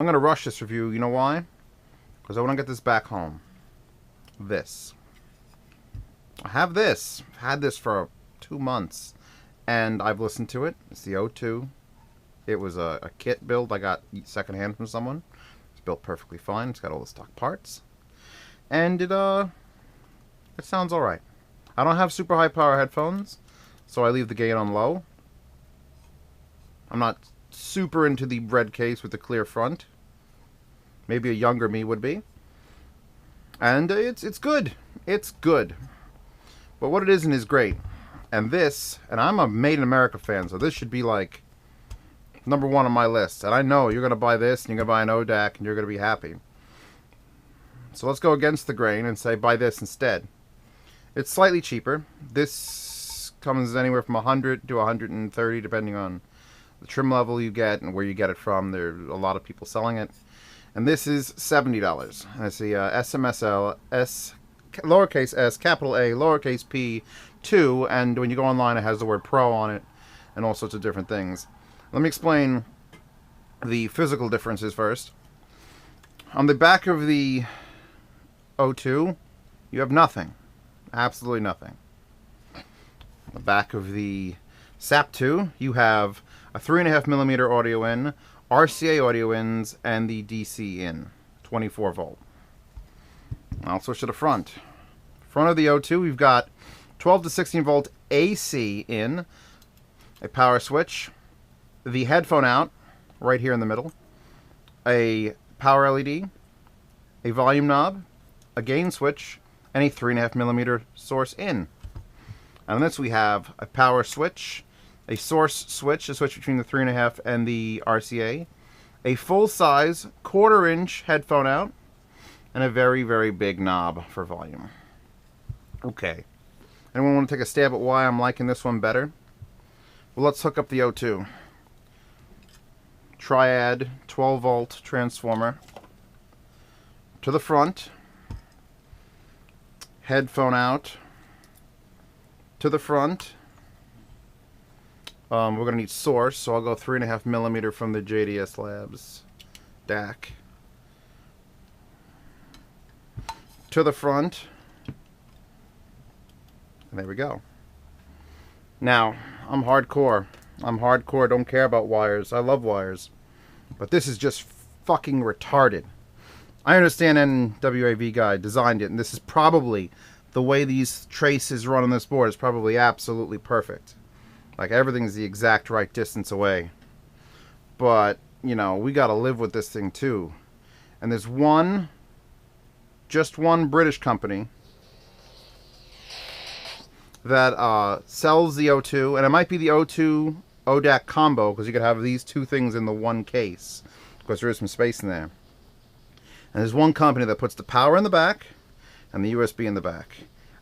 I'm going to rush this review. You know why? Because I want to get this back home. This. I have this. I've had this for 2 months. And I've listened to it. It's the O2. It was a kit build I got secondhand from someone. It's built perfectly fine. It's got all the stock parts. And it sounds alright. I don't have super high power headphones, so I leave the gain on low. I'm not super into the red case with the clear front. Maybe a younger me would be. And it's good. It's good. But what it isn't is great. And this, and I'm a Made in America fan, so this should be like #1 on my list. And I know you're going to buy this, and you're going to buy an ODAC, and you're going to be happy. So let's go against the grain and say buy this instead. It's slightly cheaper. This comes anywhere from 100 to 130 depending on the trim level you get and where you get it from. There are a lot of people selling it. And this is $70. And it's the SMSL, lowercase s, capital A, lowercase p, 2. And when you go online, it has the word Pro on it and all sorts of different things. Let me explain the physical differences first. On the back of the O2, you have nothing. Absolutely nothing. On the back of the SAP-II, you have a 3.5mm audio in, RCA audio ins, and the DC in, 24 volt. I'll switch to the front. Front of the O2, we've got 12 to 16 volt AC in, a power switch, the headphone out, right here in the middle, a power LED, a volume knob, a gain switch, and a 3.5mm source in. And on this we have a power switch, a source switch, a switch between the 3.5 and the RCA, a full-size 1/4-inch headphone out, and a very, very big knob for volume. Okay. Anyone want to take a stab at why I'm liking this one better? Well, let's hook up the O2. Triad 12-volt transformer to the front. Headphone out to the front. We're going to need source, so I'll go 3.5mm from the JDS Labs DAC. To the front. And there we go. Now, I'm hardcore. Don't care about wires. I love wires. But this is just fucking retarded. I understand NWAV guy designed it, and this is probably the way these traces run on this board is probably absolutely perfect. Like, everything's the exact right distance away. But, you know, we gotta live with this thing too. And there's just one British company that sells the O2, and it might be the O2 ODAC combo, because you could have these two things in the one case, because there is some space in there. And there's one company that puts the power in the back and the USB in the back.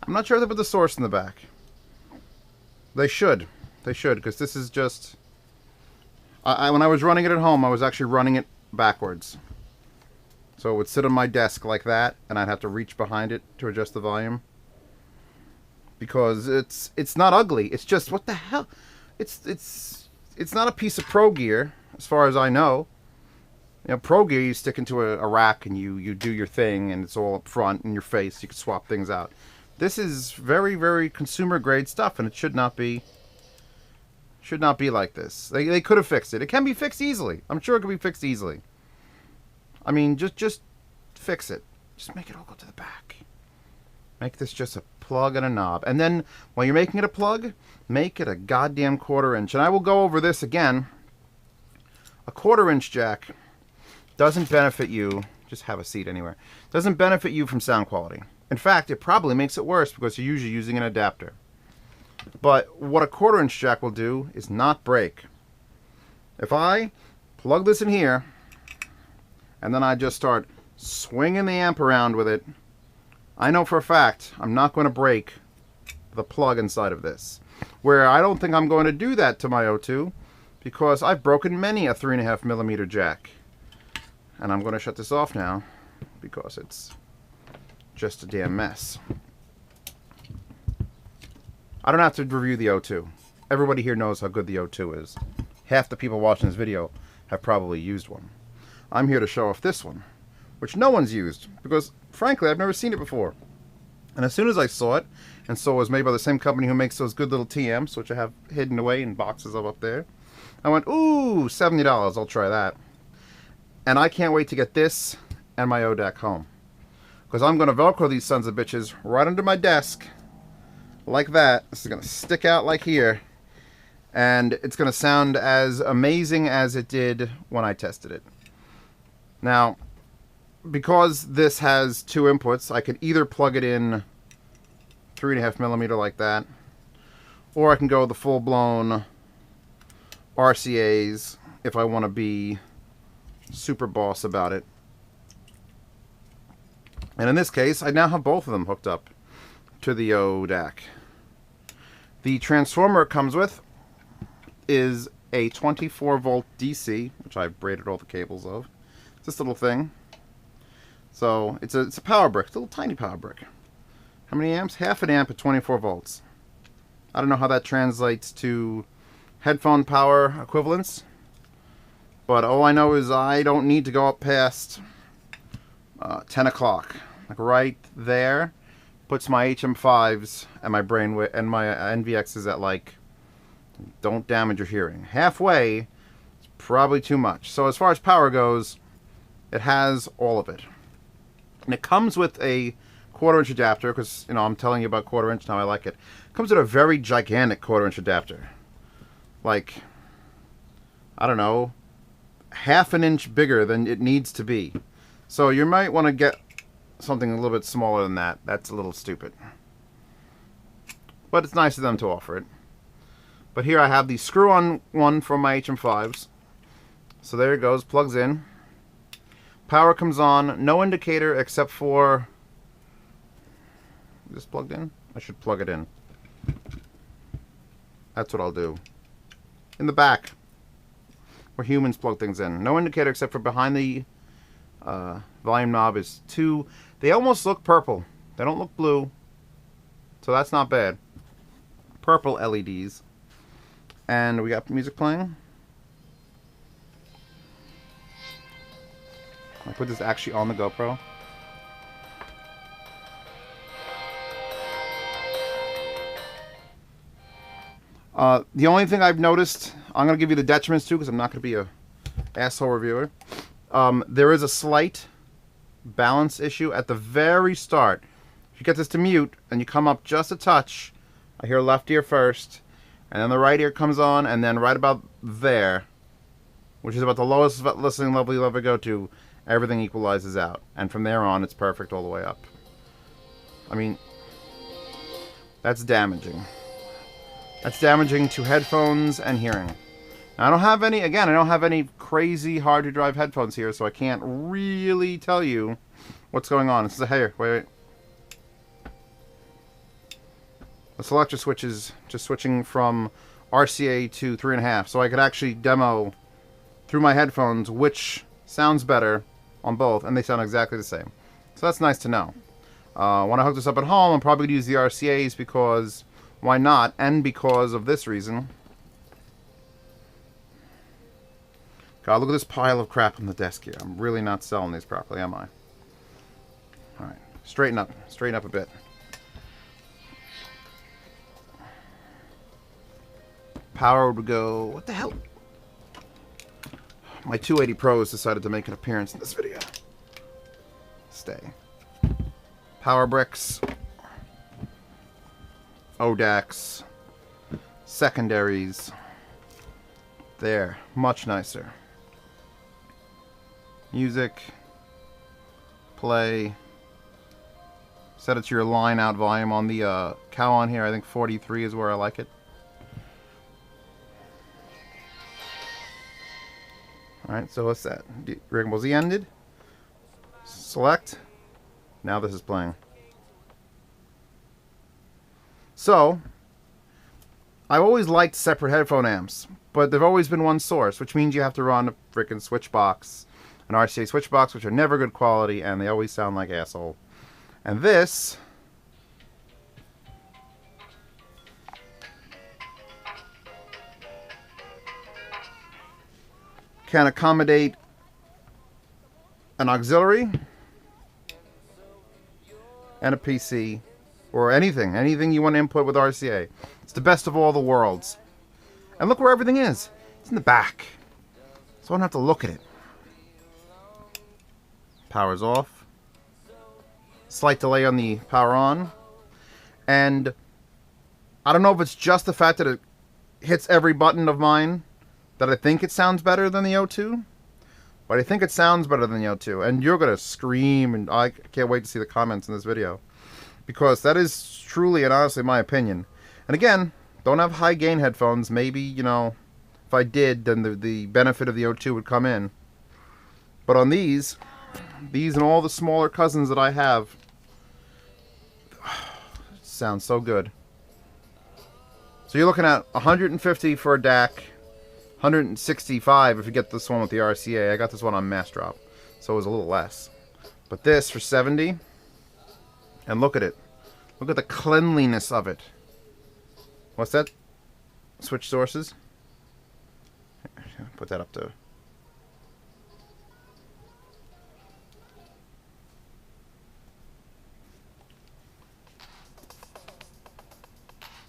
I'm not sure if they put the source in the back. They should. They should, because this is just... when I was running it at home, I was actually running it backwards. So it would sit on my desk like that, and I'd have to reach behind it to adjust the volume. Because it's not ugly. It's just, what the hell? It's not a piece of Pro Gear, as far as I know. You know, Pro Gear, you stick into a rack and you do your thing, and it's all up front in your face. You can swap things out. This is very, very consumer grade stuff, and it should not be like this. They could have fixed it. It can be fixed easily. I'm sure it can be fixed easily. I mean, just fix it. Just make it all go to the back. Make this just a plug and a knob. And then, while you're making it a plug, make it a goddamn 1/4-inch. And I will go over this again. A 1/4-inch jack doesn't benefit you, just have a seat anywhere, doesn't benefit you from sound quality. In fact, it probably makes it worse because you're usually using an adapter. But what a 1/4-inch jack will do is not break. If I plug this in here, and then I just start swinging the amp around with it, I know for a fact I'm not going to break the plug inside of this. Where I don't think I'm going to do that to my O2, because I've broken many a 3.5mm jack. And I'm going to shut this off now, because it's just a damn mess. I don't have to review the O2. Everybody here knows how good the O2 is. Half the people watching this video have probably used one. I'm here to show off this one, which no one's used, because frankly I've never seen it before. And as soon as I saw it, and saw it was made by the same company who makes those good little T-amps, which I have hidden away in boxes of up there, I went, ooh, $70, I'll try that. And I can't wait to get this and my ODAC home, because I'm going to Velcro these sons of bitches right under my desk, like that. This is going to stick out like here, and it's going to sound as amazing as it did when I tested it. Now, because this has 2 inputs, I could either plug it in 3.5mm like that, or I can go the full-blown RCAs if I want to be super boss about it. And in this case, I now have both of them hooked up to the ODAC. The transformer it comes with is a 24-volt DC, which I've braided all the cables of. It's this little thing. So it's a power brick, it's a little tiny power brick. How many amps? Half an amp at 24 volts. I don't know how that translates to headphone power equivalents, but all I know is I don't need to go up past 10 o'clock. Like right there puts my HM5s and my brainwave and my NVXs at, like, don't damage your hearing. Halfway is probably too much. So as far as power goes, it has all of it. And it comes with a 1/4-inch adapter, because, you know, I'm telling you about 1/4-inch now, I like it. It comes with a very gigantic 1/4-inch adapter. Like, I don't know, half an inch bigger than it needs to be. So you might want to get something a little bit smaller than that. That's a little stupid. But it's nice of them to offer it. But here I have the screw-on one from my HM5s. So there it goes, plugs in. Power comes on, no indicator except for... Is this plugged in? I should plug it in. That's what I'll do. In the back, where humans plug things in. No indicator except for behind the volume knob is 2. They almost look purple. They don't look blue. So that's not bad. Purple LEDs. And we got music playing. I put this actually on the GoPro. The only thing I've noticed, I'm going to give you the detriments too, because I'm not going to be a asshole reviewer. There is a slight balance issue at the very start. If you get this to mute and you come up just a touch, I hear left ear first, and then the right ear comes on, and then right about there, which is about the lowest listening level you'll ever go to, everything equalizes out. And from there on, it's perfect all the way up. I mean, that's damaging. That's damaging to headphones and hearing. Now, I don't have any, again, I don't have any crazy hard to drive headphones here, so I can't really tell you what's going on. This is a, hey, wait. The selector switch is just switching from RCA to 3.5, so I could actually demo through my headphones which sounds better on both, and they sound exactly the same. So that's nice to know. When I hook this up at home, I'm probably going to use the RCAs because, why not? And because of this reason. God, look at this pile of crap on the desk here. I'm really not selling these properly, am I? Alright, straighten up a bit. Power would go, what the hell? My 280 Pros decided to make an appearance in this video. Stay. Power bricks. ODACs. Secondaries. There. Much nicer. Music. Play. Set it to your line out volume on the cow on here. I think 43 is where I like it. Alright, so what's that? Dragon Ball Z ended. Select. Now this is playing. So, I've always liked separate headphone amps, but they've always been one source, which means you have to run a freaking switch box, an RCA switch box, which are never good quality, and they always sound like asshole. And this can accommodate an auxiliary and a PC, or anything you want to input with RCA. It's the best of all the worlds. And look where everything is. It's in the back, so I don't have to look at it. Power's off. Slight delay on the power on. And I don't know if it's just the fact that it hits every button of mine that I think it sounds better than the O2. But I think it sounds better than the O2. And you're going to scream, and I can't wait to see the comments in this video. Because that is truly and honestly my opinion. And again, don't have high gain headphones. Maybe, you know, if I did, then the benefit of the O2 would come in. But on these and all the smaller cousins that I have, sounds so good. So you're looking at 150 for a DAC, 165 if you get this one with the RCA. I got this one on mass drop, so it was a little less. But this for 70, and look at it. Look at the cleanliness of it. What's that? Switch sources. Put that up to...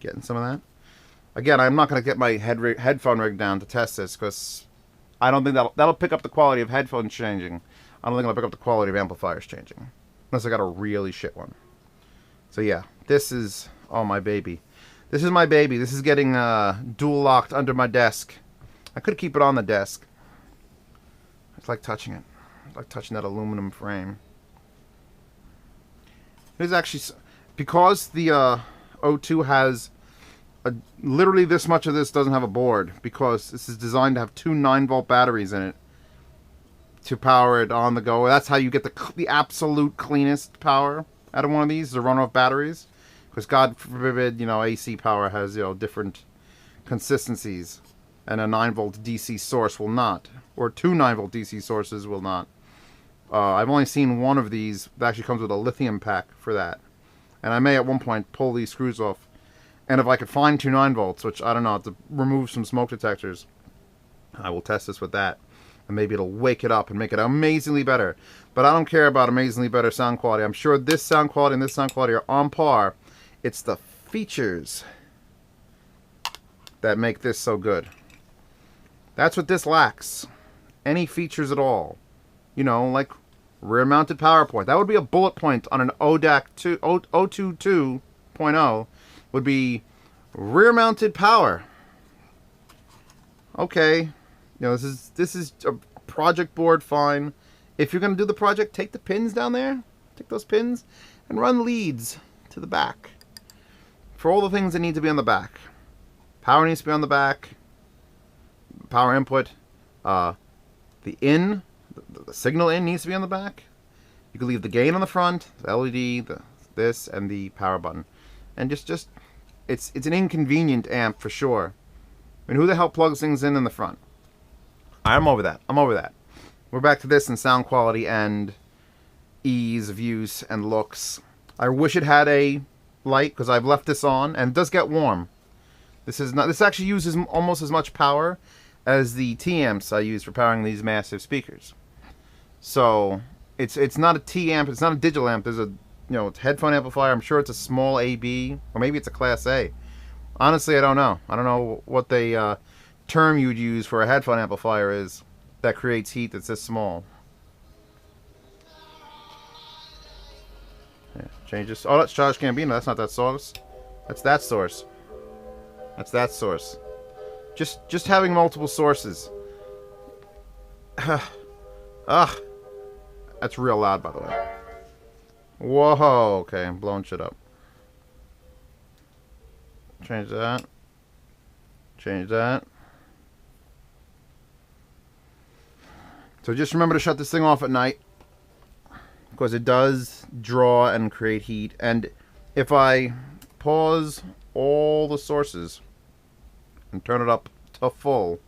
Getting some of that. Again, I'm not going to get my headphone rig down to test this because I don't think that'll pick up the quality of headphones changing. I don't think it'll pick up the quality of amplifiers changing. Unless I got a really shit one. So yeah, this is... Oh, my baby. This is my baby. This is getting dual locked under my desk. I could keep it on the desk. It's like touching it. It's like touching that aluminum frame. It is actually... Because the O2 has... literally this much of this doesn't have a board, because this is designed to have two 9-volt batteries in it to power it on the go. That's how you get the absolute cleanest power out of one of these, the runoff batteries. Because God forbid, you know, AC power has, you know, different consistencies, and a 9-volt DC source will not, or two 9-volt DC sources will not. I've only seen one of these that actually comes with a lithium pack for that, and I may at one point pull these screws off. And if I could find two 9-volts, which I don't know, to remove some smoke detectors, I will test this with that. And maybe it'll wake it up and make it amazingly better. But I don't care about amazingly better sound quality. I'm sure this sound quality and this sound quality are on par. It's the features that make this so good. That's what this lacks. Any features at all. You know, like rear-mounted power point. That would be a bullet point on an O2 2.0. Would be rear-mounted power. Okay, you know, this is a project board, fine. If you're going to do the project, take the pins down there, take those pins, and run leads to the back for all the things that need to be on the back. Power needs to be on the back. Power input, the signal in needs to be on the back. You can leave the gain on the front, the LED, this, and the power button, and just. It's an inconvenient amp for sure. I mean, who the hell plugs things in the front? I'm over that. I'm over that. We're back to this in sound quality and ease of use and looks. I wish it had a light, because I've left this on and it does get warm. This actually uses almost as much power as the T-amps I use for powering these massive speakers. So it's not a T-amp. It's not a digital amp. There's a it's headphone amplifier. I'm sure it's a small AB, or maybe it's a Class A. Honestly, I don't know. I don't know what the term you'd use for a headphone amplifier is that creates heat that's this small. Yeah, changes. Oh, that's Charge Gambino. That's not that source. That's that source. That's that source. Just having multiple sources. Ugh. That's real loud, by the way. Whoa, okay, I'm blowing shit up. Change that. Change that. So just remember to shut this thing off at night, because it does draw and create heat. And if I pause all the sources and turn it up to full,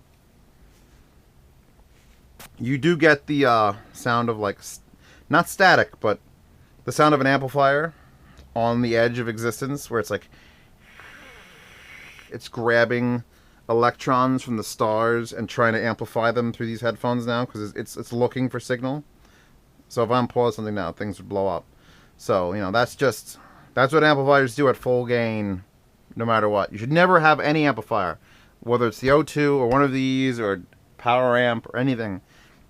you do get the sound of, like, not static, but the sound of an amplifier on the edge of existence, where it's like it's grabbing electrons from the stars and trying to amplify them through these headphones now, because it's looking for signal. So if I unpause something now, things would blow up. So, you know, that's what amplifiers do at full gain, no matter what. You should never have any amplifier, whether it's the O2 or one of these or power amp or anything,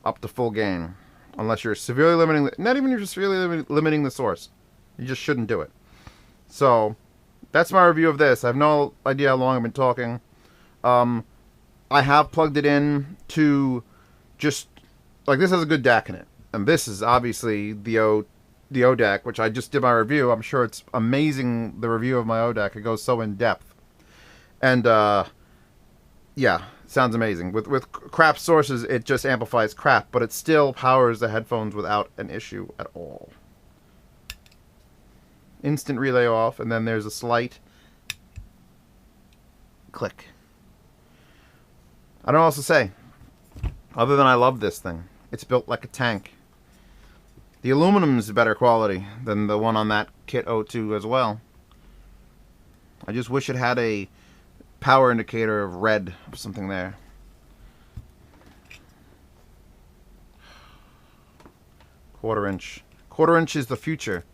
up to full gain. Unless you're severely limiting, not even you're severely limiting the source. You just shouldn't do it. So, that's my review of this. I have no idea how long I've been talking. I have plugged it in to just, like, this has a good DAC in it. And this is obviously the O DAC, which I just did my review. I'm sure it's amazing, the review of my O DAC. It goes so in depth. And, yeah, sounds amazing. With crap sources, it just amplifies crap, but it still powers the headphones without an issue at all. Instant relay off, and then there's a slight click. I don't know what else to say, other than I love this thing. It's built like a tank. The aluminum is better quality than the one on that kit O2 as well. I just wish it had a power indicator of red or something there. Quarter inch. Quarter inch is the future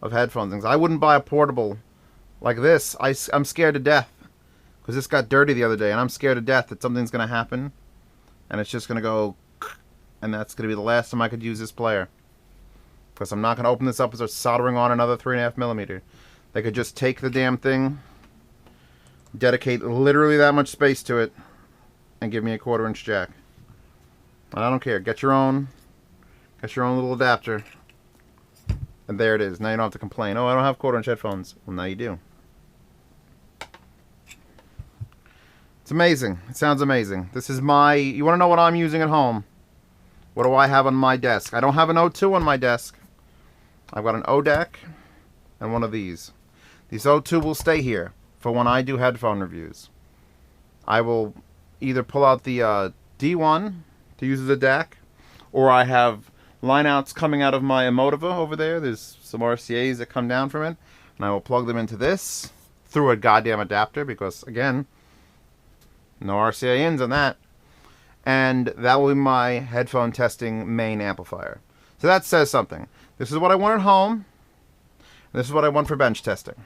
of headphone things. I wouldn't buy a portable like this. I'm scared to death because this got dirty the other day, and I'm scared to death that something's going to happen and it's just going to go, and that's going to be the last time I could use this player, because I'm not going to open this up and start soldering on another 3.5mm. They could just take the damn thing, dedicate literally that much space to it, and give me a 1/4 inch jack. And I don't care. Get your own little adapter. And there it is. Now you don't have to complain. Oh, I don't have 1/4 inch headphones. Well, now you do. It's amazing. It sounds amazing. This is my... You want to know what I'm using at home? What do I have on my desk? I don't have an O2 on my desk. I've got an O DAC and one of these. These O2 will stay here for when I do headphone reviews. I will either pull out the D1 to use as a DAC, or I have lineouts coming out of my Emotiva over there. There's some RCAs that come down from it, and I will plug them into this through a goddamn adapter, because again, no RCA ins on that. And that will be my headphone testing main amplifier. So that says something. This is what I want at home. This is what I want for bench testing.